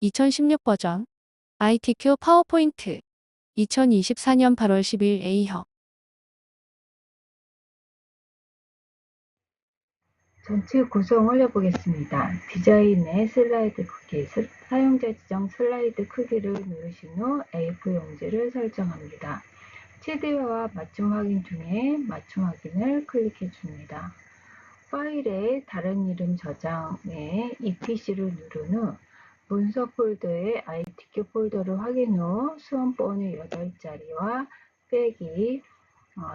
2016 버전 ITQ 파워포인트 2024년 8월 10일 A형 전체 구성을 해보겠습니다. 디자인의 슬라이드 크기, 사용자 지정 슬라이드 크기를 누르신 후 A4 용지를 설정합니다. 최대화와 맞춤 확인 중에 맞춤 확인을 클릭해 줍니다. 파일의 다른 이름 저장에 EPC를 누른 후 문서 폴더에 ITQ 폴더를 확인 후 수험번호 8자리와 빼기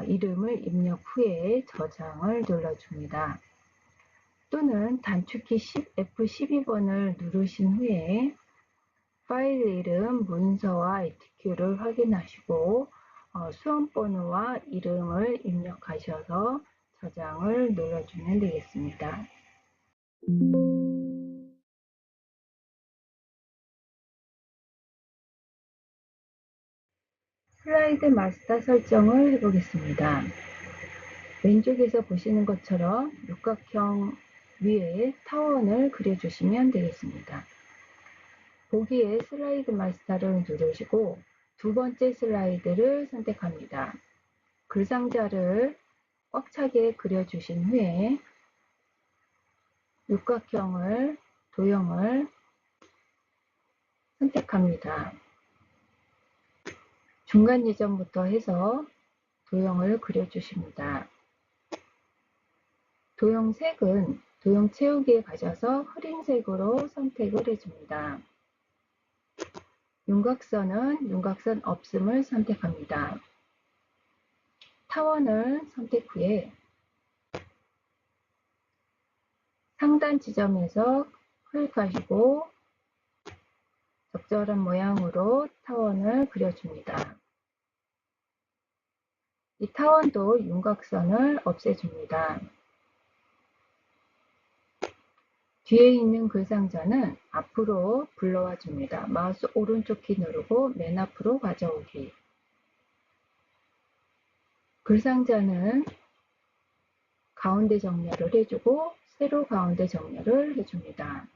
이름을 입력 후에 저장을 눌러줍니다. 또는 단축키 F12번을 누르신 후에 파일 이름, 문서와 ITQ를 확인하시고 수험번호와 이름을 입력하셔서 저장을 눌러주면 되겠습니다. 슬라이드 마스터 설정을 해보겠습니다. 왼쪽에서 보시는 것처럼 육각형 위에 타원을 그려주시면 되겠습니다. 보기에 슬라이드 마스터를 누르시고 두 번째 슬라이드를 선택합니다. 글상자를 꽉 차게 그려주신 후에 육각형을, 도형을 선택합니다. 중간 지점부터 해서 도형을 그려주십니다. 도형 색은 도형 채우기에 가셔서 흐린색으로 선택을 해줍니다. 윤곽선은 윤곽선 없음을 선택합니다. 타원을 선택 후에 상단 지점에서 클릭하시고 적절한 모양으로 타원을 그려줍니다. 이 타원도 윤곽선을 없애줍니다. 뒤에 있는 글상자는 앞으로 불러와 줍니다. 마우스 오른쪽 키 누르고 맨 앞으로 가져오기. 글상자는 가운데 정렬을 해주고 세로 가운데 정렬을 해줍니다.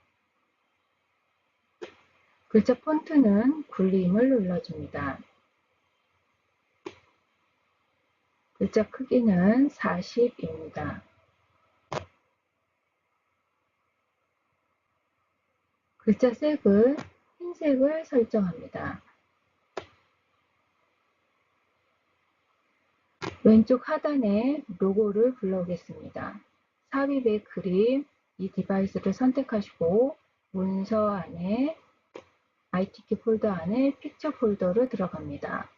글자 폰트는 굴림을 눌러줍니다. 글자 크기는 40입니다. 글자 색은 흰색을 설정합니다. 왼쪽 하단에 로고를 불러오겠습니다. 삽입의 그림, 이 디바이스를 선택하시고 문서 안에 ITQ 폴더 안에 픽처 폴더로 들어갑니다.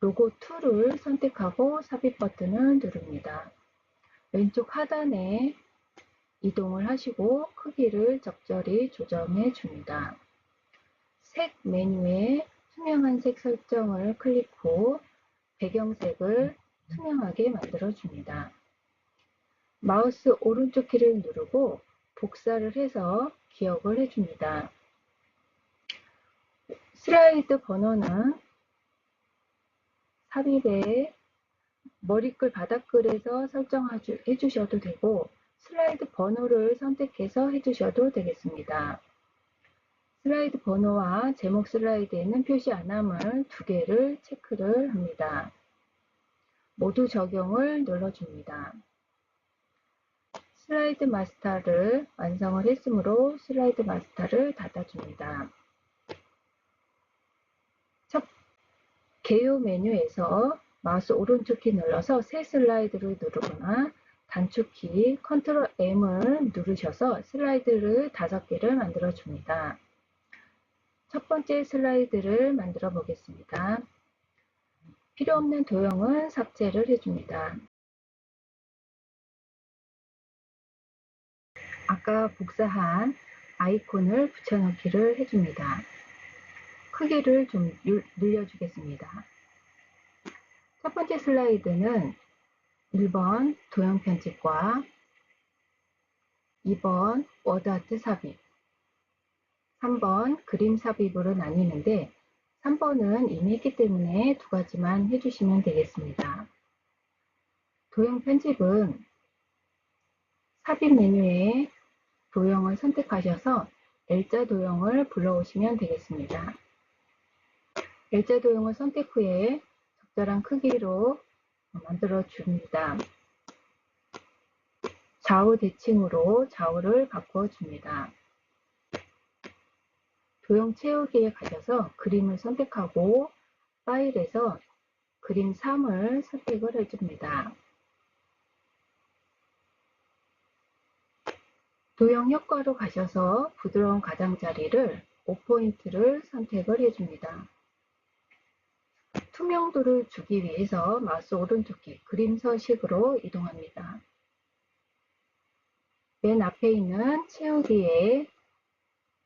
로고 2를 선택하고 삽입 버튼을 누릅니다. 왼쪽 하단에 이동을 하시고 크기를 적절히 조정해 줍니다. 색 메뉴에 투명한 색 설정을 클릭 후 배경색을 투명하게 만들어 줍니다. 마우스 오른쪽 키를 누르고 복사를 해서 기억을 해줍니다. 슬라이드 번호는 삽입에 머리글 바닥글에서 설정해 주셔도 되고 슬라이드 번호를 선택해서 해주셔도 되겠습니다. 슬라이드 번호와 제목 슬라이드에는 표시 안함을 2개를 체크를 합니다. 모두 적용을 눌러줍니다. 슬라이드 마스터를 완성을 했으므로 슬라이드 마스터를 닫아줍니다. 첫 개요 메뉴에서 마우스 오른쪽 키 눌러서 새 슬라이드를 누르거나 단축키 컨트롤 M을 누르셔서 슬라이드를 5개를 만들어 줍니다. 첫 번째 슬라이드를 만들어 보겠습니다. 필요 없는 도형은 삭제를 해줍니다. 아까 복사한 아이콘을 붙여넣기를 해줍니다. 크기를 좀 늘려주겠습니다. 첫 번째 슬라이드는 1번 도형 편집과 2번 워드 아트 삽입, 3번 그림 삽입으로 나뉘는데 3번은 이미 했기 때문에 2가지만 해주시면 되겠습니다. 도형 편집은 삽입 메뉴에 도형을 선택하셔서 L자 도형을 불러오시면 되겠습니다. L자 도형을 선택 후에 적절한 크기로 만들어 줍니다. 좌우 대칭으로 좌우를 바꿔 줍니다. 도형 채우기에 가셔서 그림을 선택하고 파일에서 그림 3을 선택을 해줍니다. 도형 효과로 가셔서 부드러운 가장자리를 5포인트를 선택을 해줍니다. 투명도를 주기 위해서 마우스 오른쪽에 그림 서식으로 이동합니다. 맨 앞에 있는 채우기의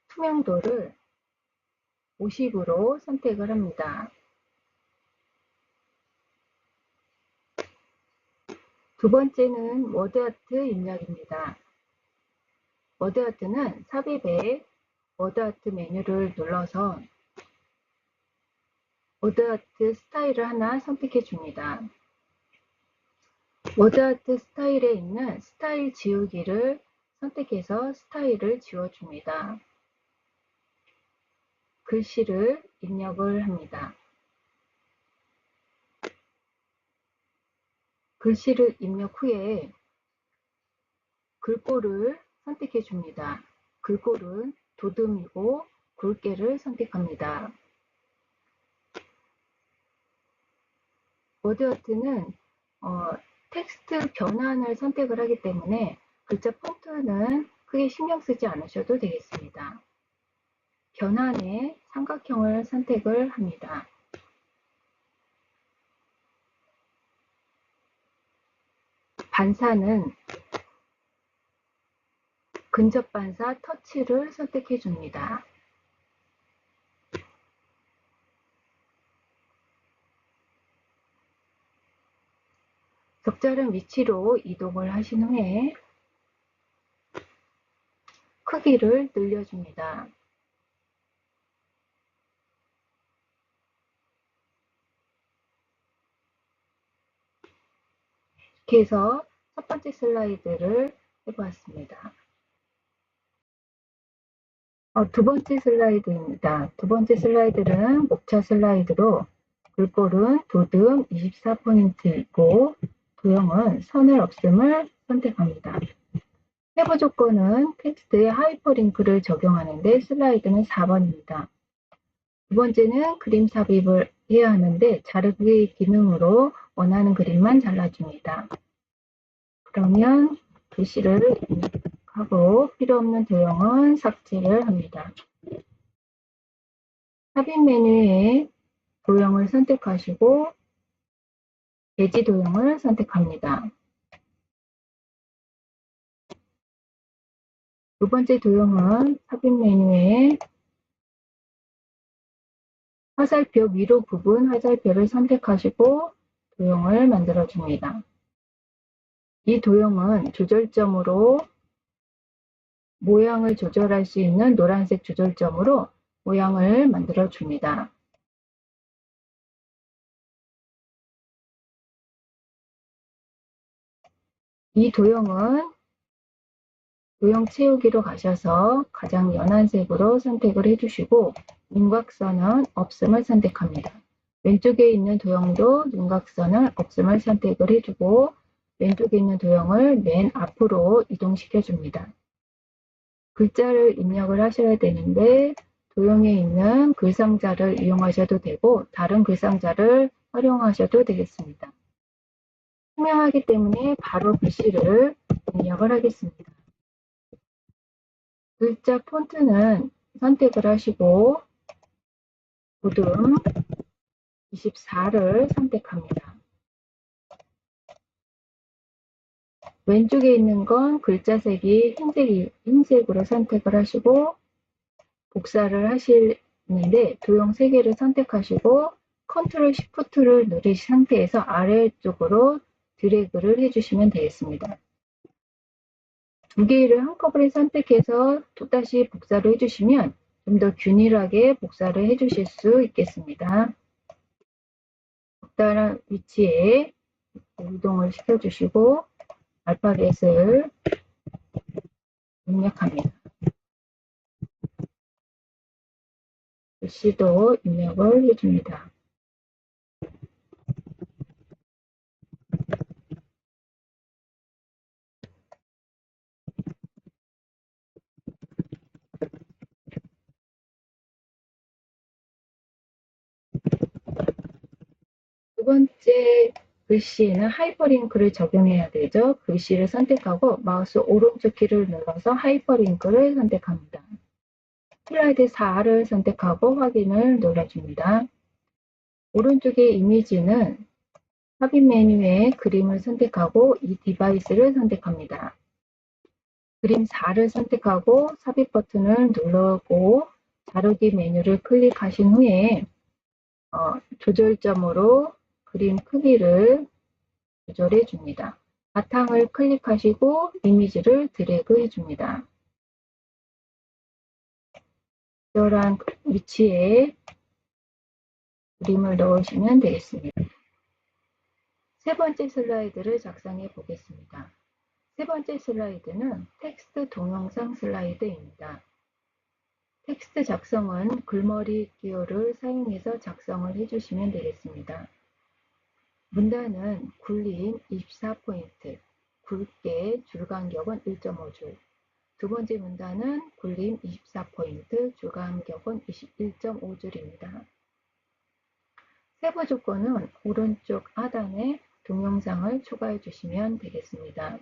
투명도를 50으로 선택을 합니다. 두 번째는 워드아트 입력입니다. 워드아트는 삽입에 워드아트 메뉴를 눌러서 워드아트 스타일을 하나 선택해 줍니다. 워드아트 스타일에 있는 스타일 지우기를 선택해서 스타일을 지워줍니다. 글씨를 입력을 합니다. 글씨를 입력 후에 글꼴을 선택해 줍니다. 글꼴은 도듬이고 굵게를 선택합니다. 워드아트는 텍스트 변환을 선택을 하기 때문에 글자 폰트는 크게 신경 쓰지 않으셔도 되겠습니다. 변환에 삼각형을 선택을 합니다. 반사는 근접 반사 터치를 선택해 줍니다. 적절한 위치로 이동을 하신 후에 크기를 늘려줍니다. 이렇게 해서 첫 번째 슬라이드를 해보았습니다. 두 번째 슬라이드입니다. 두 번째 슬라이드는 목차 슬라이드로 글꼴은 도듬 24포인트이고 도형은 선을 없음을 선택합니다. 세부 조건은 텍스트에 하이퍼링크를 적용하는데 슬라이드는 4번입니다. 두 번째는 그림 삽입을 해야 하는데 자르기 기능으로 원하는 그림만 잘라줍니다. 그러면 글씨를 입력하고 필요 없는 도형은 삭제를 합니다. 삽입 메뉴에 도형을 선택하시고 배지 도형을 선택합니다. 두 번째 도형은 삽입 메뉴에 화살표 위로 부분 화살표를 선택하시고 도형을 만들어 줍니다. 이 도형은 조절점으로 모양을 조절할 수 있는 노란색 조절점으로 모양을 만들어 줍니다. 이 도형은 도형 채우기로 가셔서 가장 연한 색으로 선택을 해주시고 윤곽선은 없음을 선택합니다. 왼쪽에 있는 도형도 윤곽선을 없음을 선택을 해주고 왼쪽에 있는 도형을 맨 앞으로 이동시켜 줍니다. 글자를 입력을 하셔야 되는데 도형에 있는 글상자를 이용하셔도 되고 다른 글상자를 활용하셔도 되겠습니다. 투명하기 때문에 바로 글씨를 입력을 하겠습니다. 글자 폰트는 선택을 하시고 도듬 24를 선택합니다. 왼쪽에 있는 건 글자색이 흰색으로 선택을 하시고 복사를 하시는데 도형 3개를 선택하시고 컨트롤 시프트를 누르신 상태에서 아래쪽으로 드래그를 해주시면 되겠습니다. 두 개를 한꺼번에 선택해서 또다시 복사를 해주시면 좀 더 균일하게 복사를 해주실 수 있겠습니다. 적당한 위치에 이동을 시켜주시고 알파벳을 입력합니다. 글씨도 입력을 해줍니다. 두 번째 글씨에는 하이퍼링크를 적용해야 되죠. 글씨를 선택하고 마우스 오른쪽 키를 눌러서 하이퍼링크를 선택합니다. 슬라이드 4를 선택하고 확인을 눌러줍니다. 오른쪽의 이미지는 확인 메뉴에 그림을 선택하고 이 디바이스를 선택합니다. 그림 4를 선택하고 삽입 버튼을 누르고 자르기 메뉴를 클릭하신 후에 조절점으로 그림 크기를 조절해 줍니다. 바탕을 클릭하시고 이미지를 드래그 해줍니다. 적절한 위치에 그림을 넣으시면 되겠습니다. 세 번째 슬라이드를 작성해 보겠습니다. 세 번째 슬라이드는 텍스트 동영상 슬라이드입니다. 텍스트 작성은 글머리 기호를 사용해서 작성을 해주시면 되겠습니다. 문단은 굴림 24포인트, 굵게 줄간격은 1.5줄. 두 번째 문단은 굴림 24포인트, 줄간격은 21.5줄입니다. 세부 조건은 오른쪽 하단에 동영상을 추가해 주시면 되겠습니다.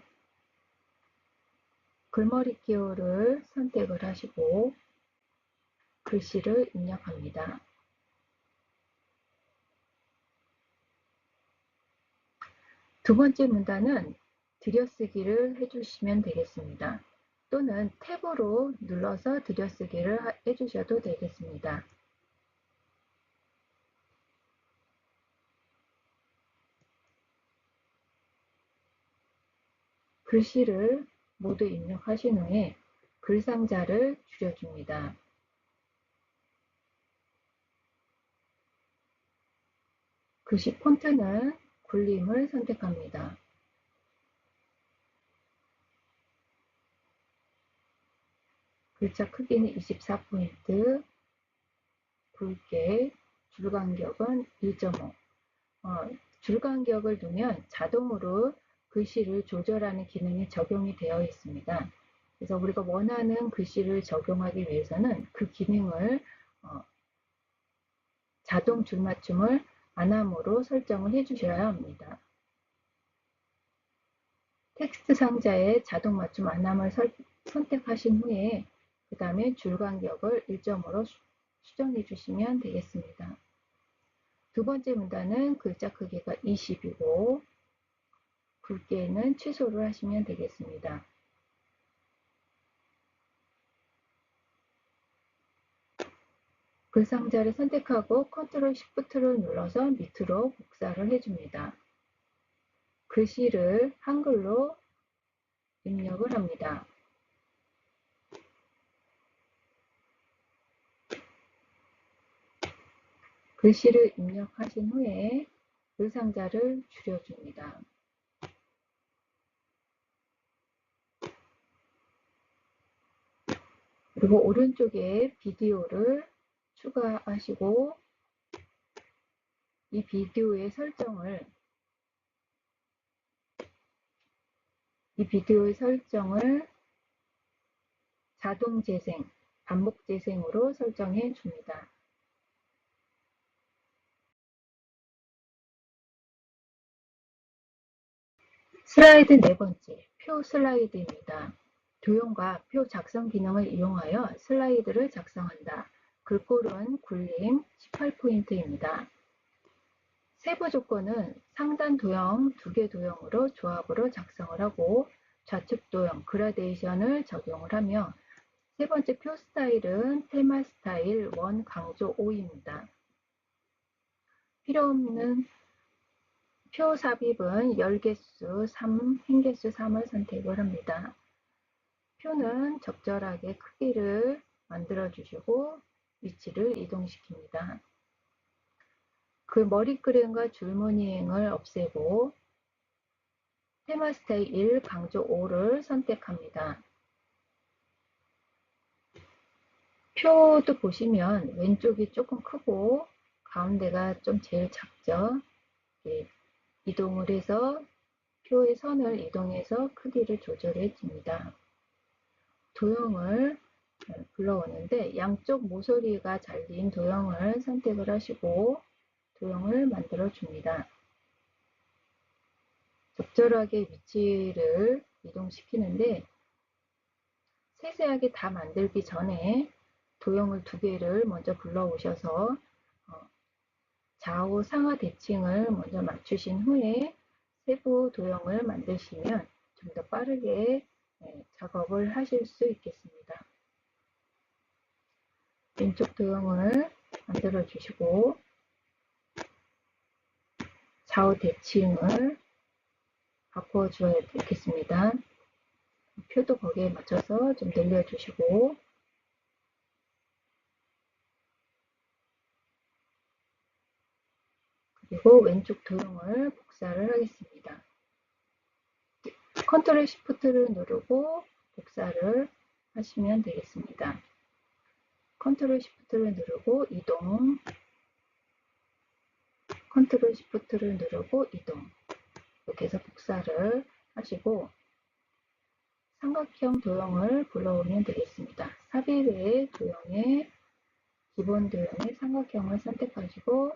글머리 기호를 선택을 하시고 글씨를 입력합니다. 두 번째 문단은 들여쓰기를 해주시면 되겠습니다. 또는 탭으로 눌러서 들여쓰기를 해주셔도 되겠습니다. 글씨를 모두 입력하신 후에 글상자를 줄여줍니다. 글씨 폰트는 굴림을 선택합니다. 글자 크기는 24포인트, 굵게, 줄간격은 1.5. 줄간격을 두면 자동으로 글씨를 조절하는 기능이 적용이 되어 있습니다. 그래서 우리가 원하는 글씨를 적용하기 위해서는 그 기능을 자동 줄맞춤을 안함으로 설정을 해주셔야 합니다. 텍스트 상자에 자동 맞춤 안함을 선택하신 후에 그 다음에 줄간격을 1점으로 수정해 주시면 되겠습니다. 두 번째 문단은 글자 크기가 20이고 굵게는 취소를 하시면 되겠습니다. 글상자를 선택하고 컨트롤 시프트를 눌러서 밑으로 복사를 해줍니다. 글씨를 한글로 입력을 합니다. 글씨를 입력하신 후에 글상자를 줄여줍니다. 그리고 오른쪽에 비디오를 추가하시고 이 비디오의 설정을 자동 재생, 반복 재생으로 설정해 줍니다. 슬라이드 네 번째, 표 슬라이드입니다. 도형과 표 작성 기능을 이용하여 슬라이드를 작성한다. 글꼴은 굴림 18포인트입니다. 세부 조건은 상단 도형 2개 도형으로 조합으로 작성을 하고 좌측 도형 그라데이션을 적용을 하며 세 번째 표 스타일은 테마 스타일 1 강조 5입니다. 필요 없는 표 삽입은 열개수 3, 행개수 3을 선택을 합니다. 표는 적절하게 크기를 만들어 주시고 위치를 이동시킵니다. 그 머리 그림과 줄무늬행을 없애고 테마 스타일 1 강조 5를 선택합니다. 표도 보시면 왼쪽이 조금 크고 가운데가 좀 제일 작죠. 이동을 해서 표의 선을 이동해서 크기를 조절해 줍니다. 도형을 불러오는데 양쪽 모서리가 잘린 도형을 선택을 하시고 도형을 만들어 줍니다. 적절하게 위치를 이동시키는데 세세하게 다 만들기 전에 도형을 두 개를 먼저 불러오셔서 좌우 상하 대칭을 먼저 맞추신 후에 세부 도형을 만드시면 좀 더 빠르게 작업을 하실 수 있겠습니다. 왼쪽 도형을 만들어 주시고 좌우 대칭을 바꿔 주어야 되겠습니다. 표도 거기에 맞춰서 좀 늘려주시고 그리고 왼쪽 도형을 복사를 하겠습니다. 컨트롤 시프트를 누르고 복사를 하시면 되겠습니다. 컨트롤 시프트를 누르고 이동, 컨트롤 시프트를 누르고 이동, 이렇게 해서 복사를 하시고 삼각형 도형을 불러오면 되겠습니다. 삽입의 도형의 기본 도형의 삼각형을 선택하시고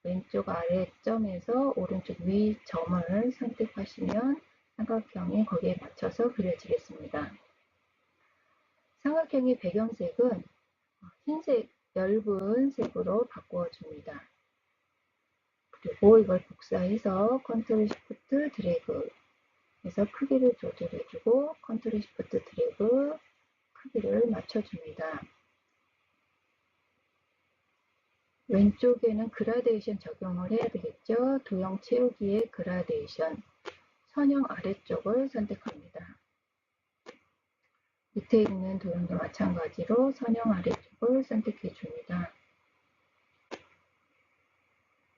왼쪽 아래 점에서 오른쪽 위 점을 선택하시면 삼각형이 거기에 맞춰서 그려지겠습니다. 삼각형의 배경색은 흰색, 엷은 색으로 바꾸어 줍니다. 그리고 이걸 복사해서 컨트롤 시프트 드래그 해서 크기를 조절해 주고 컨트롤 시프트 드래그 크기를 맞춰 줍니다. 왼쪽에는 그라데이션 적용을 해야 되겠죠. 도형 채우기의 그라데이션 선형 아래쪽을 선택합니다. 밑에 있는 도형도 마찬가지로 선형 아래쪽을 선택해 줍니다.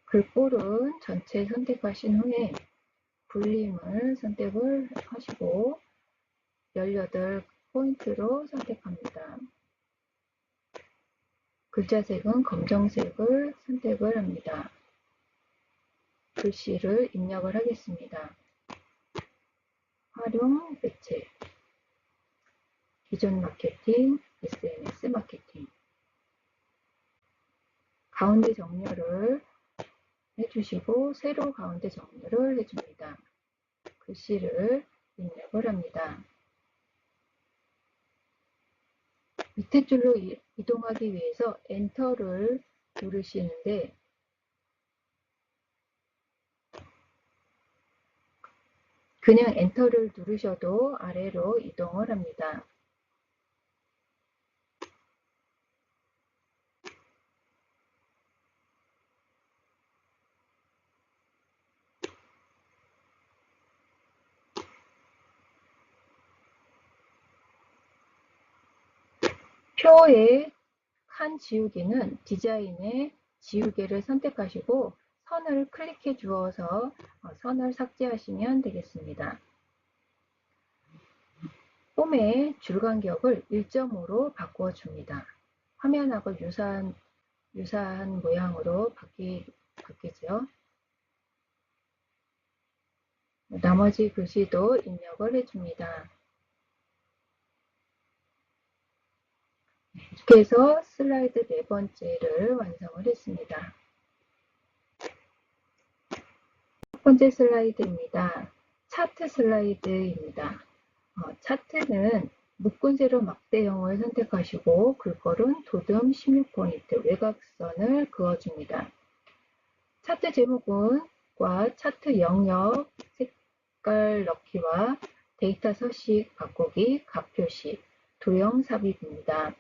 글꼴은 전체 선택하신 후에 불림을 선택을 하시고 18포인트로 선택합니다. 글자색은 검정색을 선택을 합니다. 글씨를 입력을 하겠습니다. 활용 매체, 기존 마케팅, SNS 마케팅. 가운데 정렬을 해주시고 세로 가운데 정렬을 해줍니다. 글씨를 입력을 합니다. 밑에 줄로 이동하기 위해서 엔터를 누르시는데 그냥 엔터를 누르셔도 아래로 이동을 합니다. 표의 칸 지우기는 디자인의 지우개를 선택하시고 선을 클릭해 주어서 선을 삭제하시면 되겠습니다. 홈의 줄 간격을 1.5로 바꾸어 줍니다. 화면하고 유사한 모양으로 바뀌죠. 나머지 글씨도 입력을 해줍니다. 이렇게 해서 슬라이드 4번째를 완성을 했습니다. 첫 번째 슬라이드입니다. 차트 슬라이드입니다. 차트는 묶은 세로 막대형을 선택하시고 글꼴은 도듬 16포인트 외곽선을 그어줍니다. 차트 제목과 차트 영역, 색깔 넣기와 데이터 서식 바꾸기, 값 표시, 도형 삽입입니다.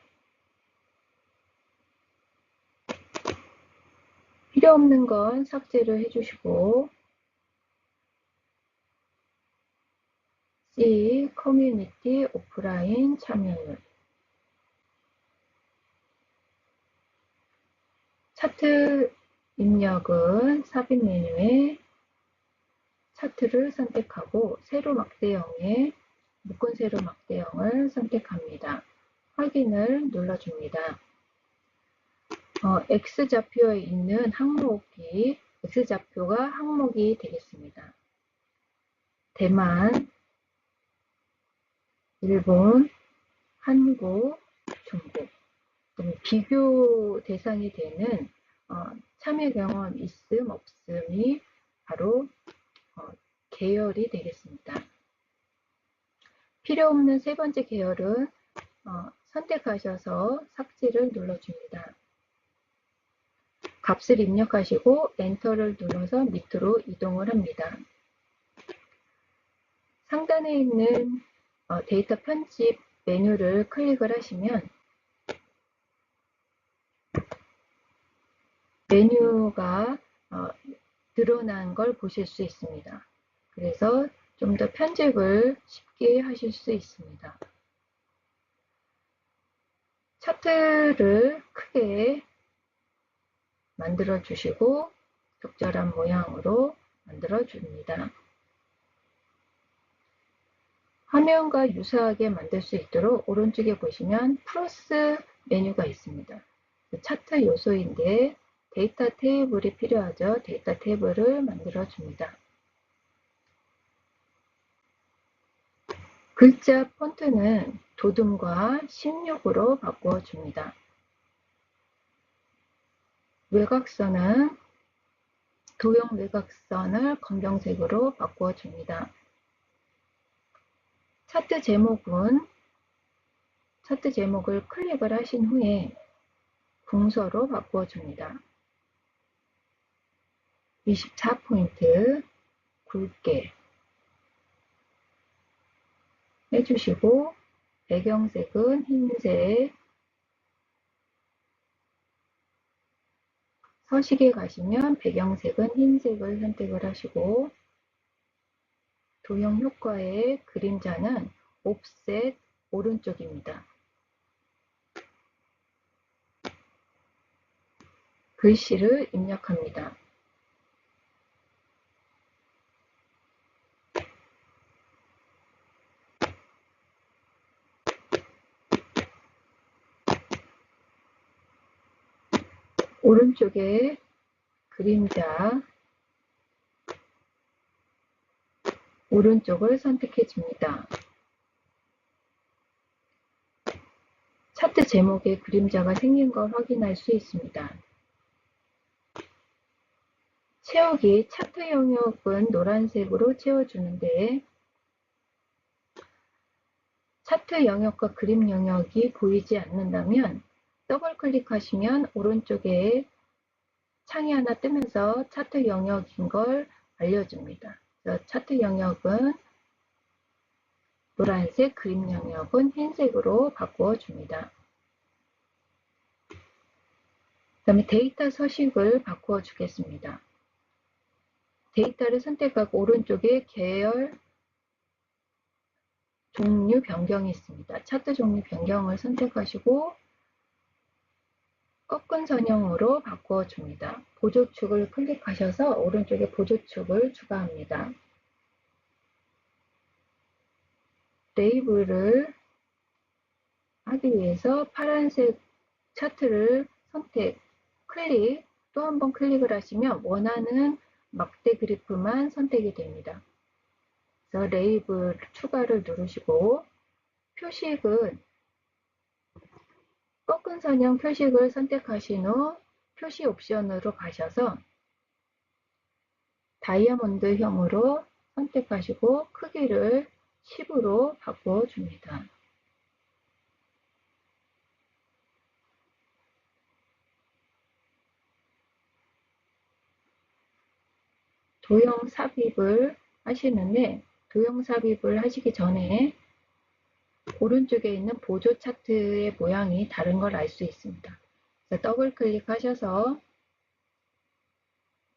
필요 없는 건 삭제를 해주시고 C. 커뮤니티 오프라인 참여율 차트 입력은 삽입 메뉴에 차트를 선택하고 세로 막대형에 묶은 세로 막대형을 선택합니다. 확인을 눌러줍니다. X좌표에 있는 항목이 X좌표가 항목이 되겠습니다. 대만, 일본, 한국, 중국. 비교 대상이 되는 참여 경험 있음 없음이 바로 계열이 되겠습니다. 필요 없는 세 번째 계열은 선택하셔서 삭제를 눌러줍니다. 값을 입력하시고 엔터를 눌러서 밑으로 이동을 합니다. 상단에 있는 데이터 편집 메뉴를 클릭을 하시면 메뉴가 드러난 걸 보실 수 있습니다. 그래서 좀 더 편집을 쉽게 하실 수 있습니다. 차트를 크게 만들어 주시고 적절한 모양으로 만들어 줍니다. 화면과 유사하게 만들 수 있도록 오른쪽에 보시면 플러스 메뉴가 있습니다. 차트 요소인데 데이터 테이블이 필요하죠. 데이터 테이블을 만들어 줍니다. 글자 폰트는 도둠과 16으로 바꾸어 줍니다. 외곽선은 도형 외곽선을 검정색으로 바꾸어 줍니다. 차트 제목을 클릭을 하신 후에 궁서로 바꾸어 줍니다. 24포인트 굵게 해주시고 배경색은 흰색, 서식에 가시면 배경색은 흰색을 선택을 하시고 도형 효과의 그림자는 옵셋 오른쪽입니다. 글씨를 입력합니다. 오른쪽에 그림자 오른쪽을 선택해 줍니다. 차트 제목에 그림자가 생긴 걸 확인할 수 있습니다. 채우기 차트 영역은 노란색으로 채워주는데 차트 영역과 그림 영역이 보이지 않는다면 더블 클릭하시면 오른쪽에 창이 하나 뜨면서 차트 영역인 걸 알려줍니다. 차트 영역은 노란색, 그림 영역은 흰색으로 바꾸어 줍니다. 그 다음에 데이터 서식을 바꾸어 주겠습니다. 데이터를 선택하고 오른쪽에 계열 종류 변경이 있습니다. 차트 종류 변경을 선택하시고 꺾은 선형으로 바꾸어 줍니다. 보조축을 클릭하셔서 오른쪽에 보조축을 추가합니다. 레이블을 하기 위해서 파란색 차트를 클릭, 또 한 번 클릭을 하시면 원하는 막대 그래프만 선택이 됩니다. 그래서 레이블 추가를 누르시고 표식은 꺾은 선형 표식을 선택하신 후 표시 옵션으로 가셔서 다이아몬드형으로 선택하시고 크기를 10으로 바꿔 줍니다. 도형 삽입을 하시는데 도형 삽입을 하시기 전에 오른쪽에 있는 보조 차트의 모양이 다른 걸 알 수 있습니다. 더블 클릭하셔서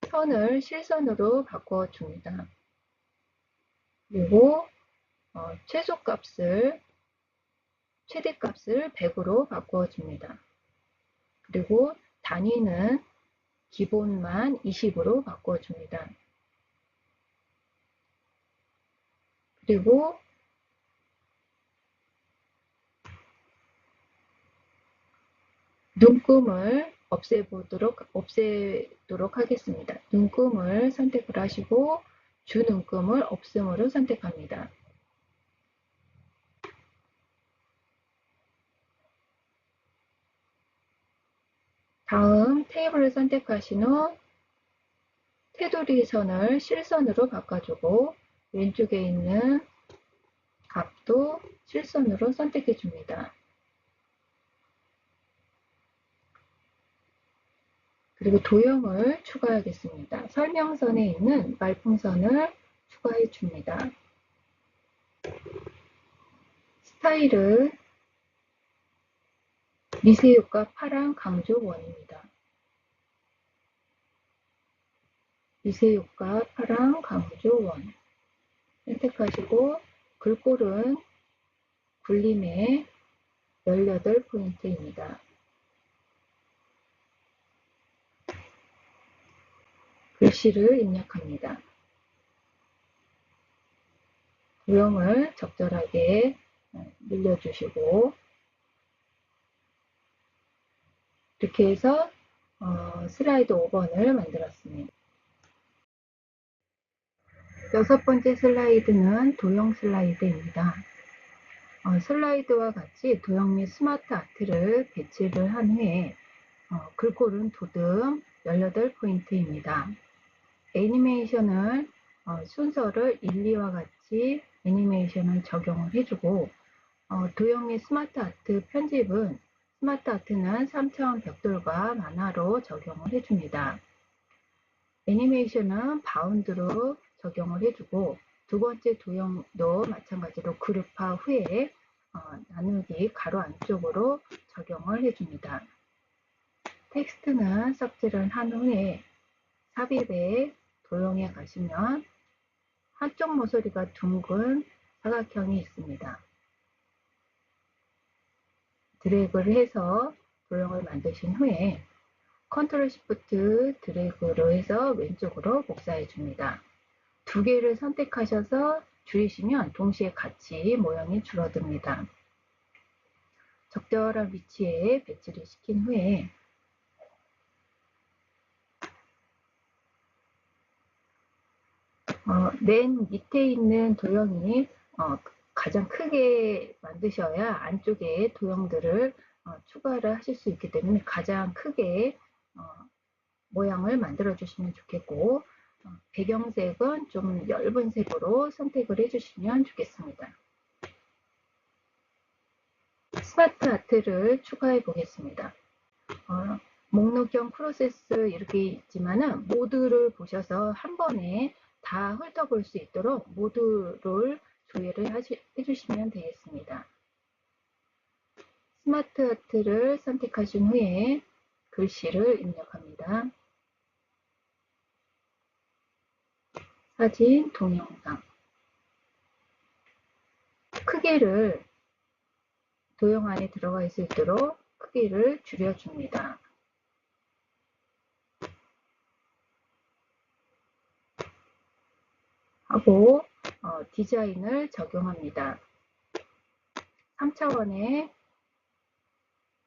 선을 실선으로 바꿔 줍니다. 그리고 최대값을 100으로 바꿔 줍니다. 그리고 단위는 기본만 20으로 바꿔 줍니다. 그리고 눈금을 없애도록 하겠습니다. 눈금을 선택을 하시고 주눈금을 없음으로 선택합니다. 다음 테이블을 선택하신 후 테두리 선을 실선으로 바꿔주고 왼쪽에 있는 값도 실선으로 선택해 줍니다. 그리고 도형을 추가하겠습니다. 설명선에 있는 말풍선을 추가해 줍니다. 스타일은 미세효과 파랑 강조 원입니다. 미세효과 파랑 강조 원 선택하시고 글꼴은 굴림의 18포인트입니다. 글씨를 입력합니다. 도형을 적절하게 늘려주시고 이렇게 해서 슬라이드 5번을 만들었습니다. 여섯 번째 슬라이드는 도형 슬라이드입니다. 슬라이드와 같이 도형 및 스마트 아트를 배치를 한 후에 글꼴은 도듬 18포인트입니다. 애니메이션을 순서를 1, 2와 같이 애니메이션을 적용을 해주고 도형 및 스마트 아트 편집은 스마트 아트는 3차원 벽돌과 만화로 적용을 해줍니다. 애니메이션은 바운드로 적용을 해주고 두 번째 도형도 마찬가지로 그룹화 후에 나누기 가로 안쪽으로 적용을 해줍니다. 텍스트는 삭제를 한 후에 삽입에 도형에 가시면 한쪽 모서리가 둥근 사각형이 있습니다. 드래그를 해서 도형을 만드신 후에 컨트롤 시프트 드래그로 해서 왼쪽으로 복사해 줍니다. 두 개를 선택하셔서 줄이시면 동시에 같이 모양이 줄어듭니다. 적절한 위치에 배치를 시킨 후에 맨 밑에 있는 도형이 가장 크게 만드셔야 안쪽에 도형들을 추가를 하실 수 있기 때문에 가장 크게 모양을 만들어 주시면 좋겠고 배경색은 좀 엷은 색으로 선택을 해주시면 좋겠습니다. 스마트 아트를 추가해 보겠습니다. 목록형 프로세스 이렇게 있지만은 모드를 보셔서 한 번에 다 훑어볼 수 있도록 모드를 조회를 해주시면 되겠습니다. 스마트 아트를 선택하신 후에 글씨를 입력합니다. 사진, 동영상. 크기를 도형 안에 들어가 있을 수 있도록 크기를 줄여줍니다. 하고 디자인을 적용합니다. 3차원의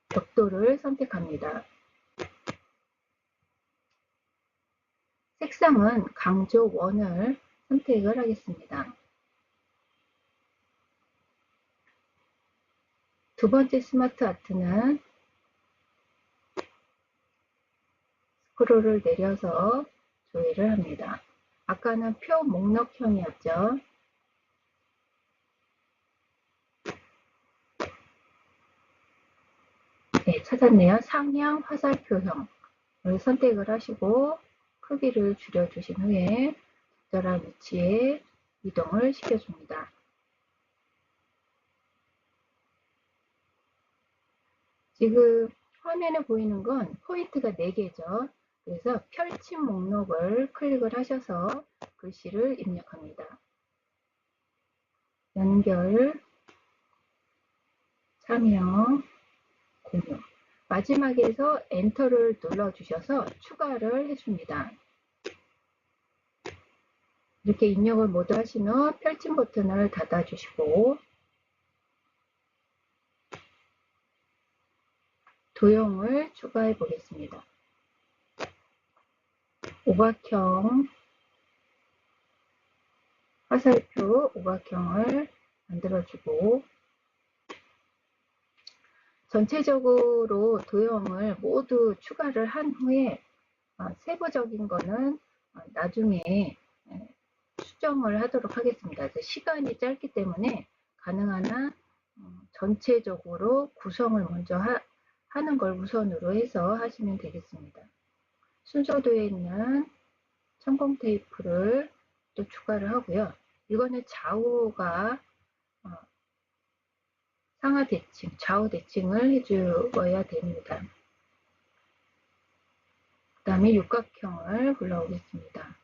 벽돌을 선택합니다. 색상은 강조 원을 선택을 하겠습니다. 두 번째 스마트 아트는 스크롤을 내려서 조회를 합니다. 아까는 표 목록형이었죠. 네, 찾았네요. 상향 화살표형을 선택을 하시고 크기를 줄여주신 후에 적절한 위치에 이동을 시켜줍니다. 지금 화면에 보이는 건 포인트가 4개죠. 그래서 펼침 목록을 클릭을 하셔서 글씨를 입력합니다. 연결, 참여, 공유. 마지막에서 엔터를 눌러주셔서 추가를 해줍니다. 이렇게 입력을 모두 하신 후 펼침 버튼을 닫아주시고 도형을 추가해 보겠습니다. 오각형 화살표 오각형을 만들어주고 전체적으로 도형을 모두 추가를 한 후에 세부적인 거는 나중에 수정을 하도록 하겠습니다. 시간이 짧기 때문에 가능한 한 전체적으로 구성을 먼저 하는 걸 우선으로 해서 하시면 되겠습니다. 순서도에 있는 천공 테이프를 또 추가를 하고요. 이거는 좌우가 상하 대칭, 좌우 대칭을 해주어야 됩니다. 그 다음에 육각형을 불러오겠습니다.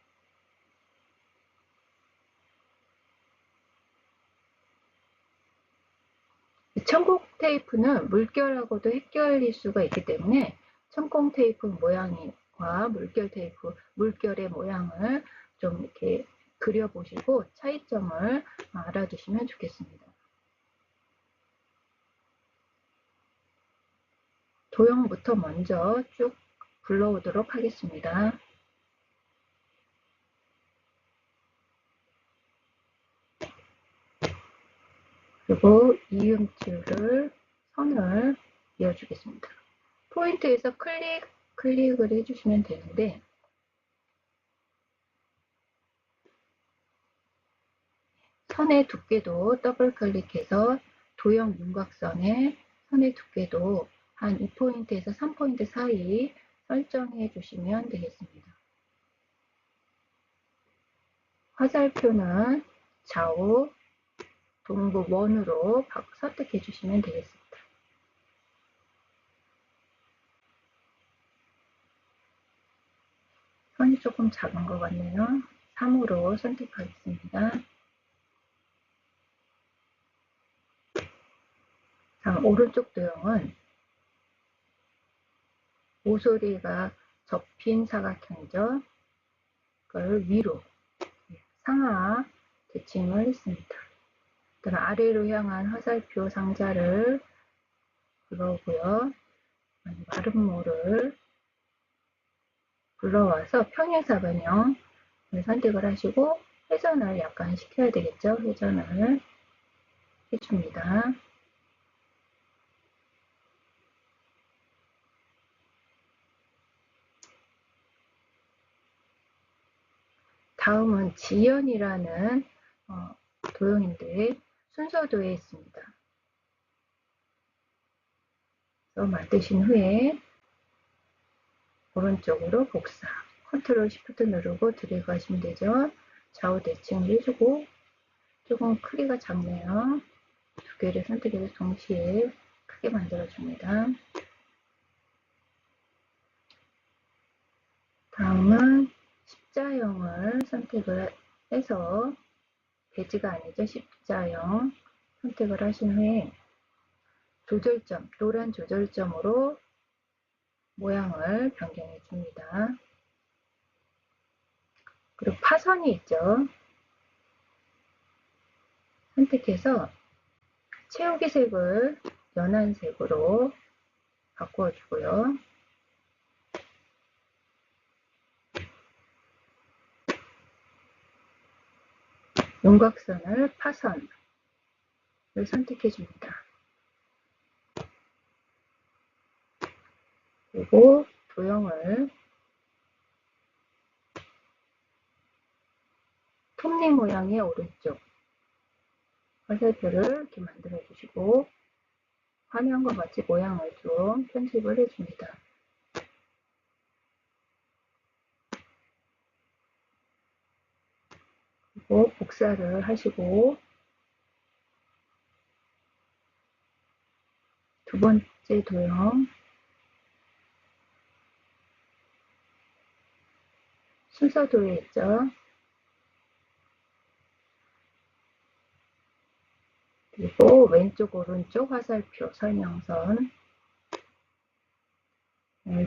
천공 테이프는 물결하고도 헷갈릴 수가 있기 때문에 천공 테이프 모양과 물결 테이프, 물결의 모양을 좀 이렇게 그려보시고 차이점을 알아두시면 좋겠습니다. 도형부터 먼저 쭉 불러오도록 하겠습니다. 그리고 이음줄을 선을 이어주겠습니다. 포인트에서 클릭을 해주시면 되는데 선의 두께도 더블 클릭해서 도형 윤곽선의 선의 두께도 한 2포인트에서 3포인트 사이 설정해 주시면 되겠습니다. 화살표는 좌우 동부 원으로 선택해 주시면 되겠습니다. 선이 조금 작은 것 같네요. 3으로 선택하겠습니다. 다음 오른쪽 도형은 모서리가 접힌 사각형이죠. 그걸 위로 상하 대칭을 했습니다. 그다음 아래로 향한 화살표 상자를 불러오고요. 마름모를 불러와서 평행사변형을 선택을 하시고 회전을 약간 시켜야 되겠죠. 회전을 해줍니다. 다음은 지연이라는 도형인데 순서도에 있습니다. 그래서 만드신 후에 오른쪽으로 복사, 컨트롤 시프트 누르고 드래그 하시면 되죠. 좌우 대칭을 해주고 조금 크기가 작네요. 두 개를 선택해서 동시에 크게 만들어줍니다. 다음은 십자형을 선택을 해서 배지가 아니죠. 십자형 선택을 하신 후에 조절점, 노란 조절점으로 모양을 변경해 줍니다. 그리고 파선이 있죠. 선택해서 채우기 색을 연한 색으로 바꾸어 주고요. 윤곽선을 파선을 선택해 줍니다. 그리고 도형을 톱니 모양의 오른쪽 화살표를 이렇게 만들어 주시고 화면과 같이 모양을 좀 편집을 해 줍니다. 그리고 복사를 하시고 두 번째 도형 순서도에 있죠. 그리고 왼쪽 오른쪽 화살표 설명선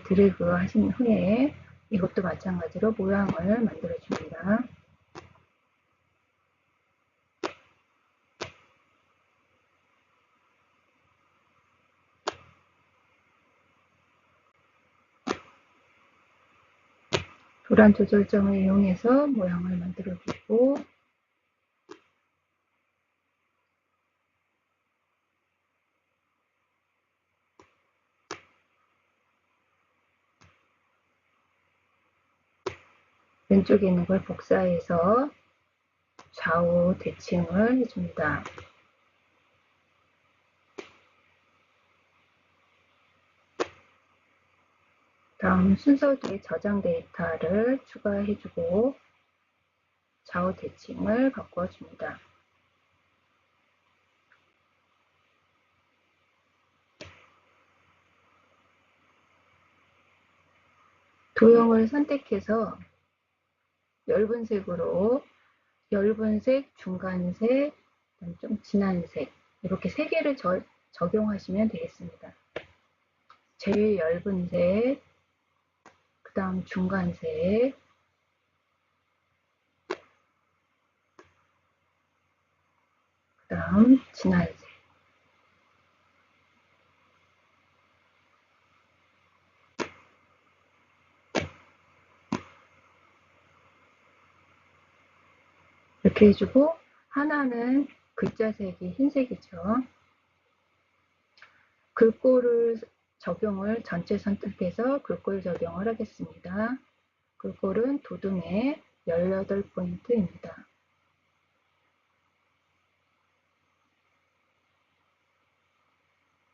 드래그 하신 후에 이것도 마찬가지로 모양을 만들어 줍니다. 도란 조절점을 이용해서 모양을 만들어 주고, 왼쪽에 있는 걸 복사해서 좌우 대칭을 해줍니다. 다음 순서대에 저장 데이터를 추가해주고 좌우 대칭을 바꿔줍니다. 도형을 선택해서 엷은 색으로 엷은 색, 중간색, 좀 진한 색 이렇게 세 개를 적용하시면 되겠습니다. 제일 엷은 색, 그 다음 중간색, 그 다음 진한 색. 이렇게 해주고 하나는 글자색이 흰색이죠. 글꼴을 적용을 전체 선택해서 글꼴 적용을 하겠습니다. 글꼴은 도둠의 18포인트입니다.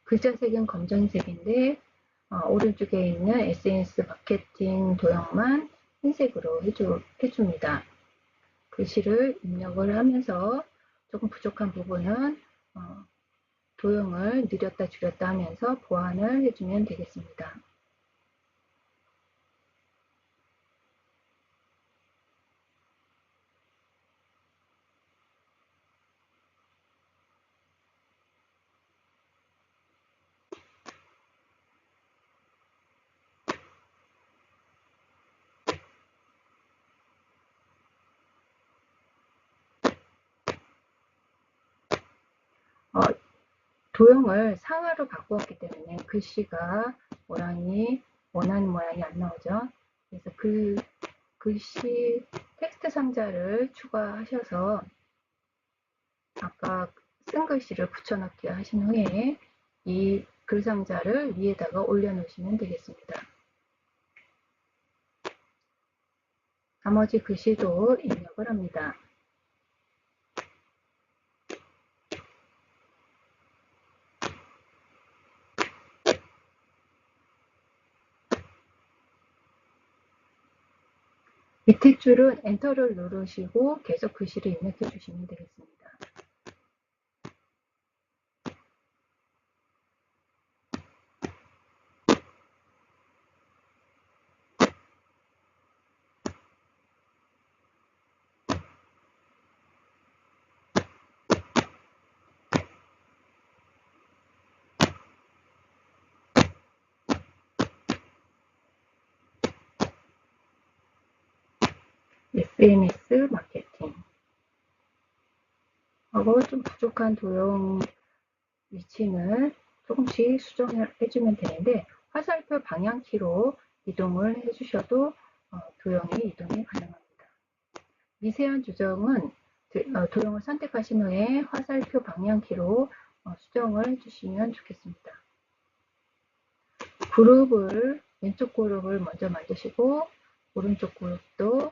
글자색은 검정색인데 오른쪽에 있는 SNS 마케팅 도형만 흰색으로 해줍니다. 글씨를 입력을 하면서 조금 부족한 부분은 도형을 늘렸다 줄였다 하면서 보완을 해주면 되겠습니다. 도형을 상하로 바꾸었기 때문에 글씨가 원하는 모양이 안 나오죠. 그래서 그 글씨 텍스트 상자를 추가하셔서 아까 쓴 글씨를 붙여넣기 하신 후에 이 글 상자를 위에다가 올려놓으시면 되겠습니다. 나머지 글씨도 입력을 합니다. 밑에 줄은 엔터를 누르시고 계속 글씨를 입력해 주시면 되겠습니다. SNS 마케팅 하고 좀 부족한 도형 위치는 조금씩 수정을 해주면 되는데 화살표 방향키로 이동을 해주셔도 도형이 이동이 가능합니다. 미세한 조정은 도형을 선택하신 후에 화살표 방향키로 수정을 해주시면 좋겠습니다. 그룹을 왼쪽 그룹을 먼저 만드시고 오른쪽 그룹도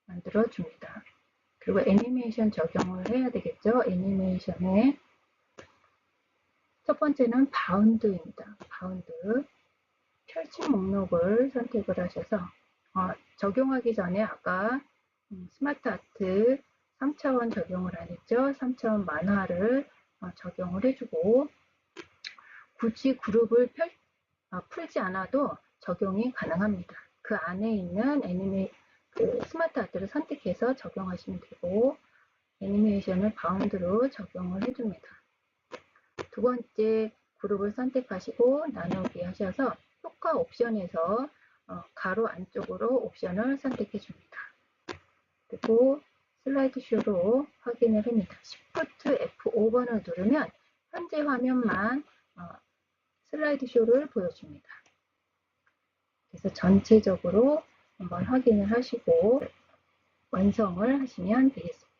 만들어 줍니다. 그리고 애니메이션 적용을 해야 되겠죠. 애니메이션에 첫 번째는 바운드입니다. 바운드. 펼침 목록을 선택을 하셔서 적용하기 전에 아까 스마트 아트 3차원 적용을 안 했죠. 3차원 만화를 적용을 해주고 굳이 그룹을 풀지 않아도 적용이 가능합니다. 그 안에 있는 스마트 아트를 선택해서 적용하시면 되고 애니메이션을 바운드로 적용을 해줍니다. 두 번째 그룹을 선택하시고 나누기 하셔서 효과 옵션에서 가로 안쪽으로 옵션을 선택해 줍니다. 그리고 슬라이드 쇼로 확인을 합니다. Shift F5번을 누르면 현재 화면만 슬라이드 쇼를 보여줍니다. 그래서 전체적으로 한번 확인을 하시고 완성을 하시면 되겠습니다.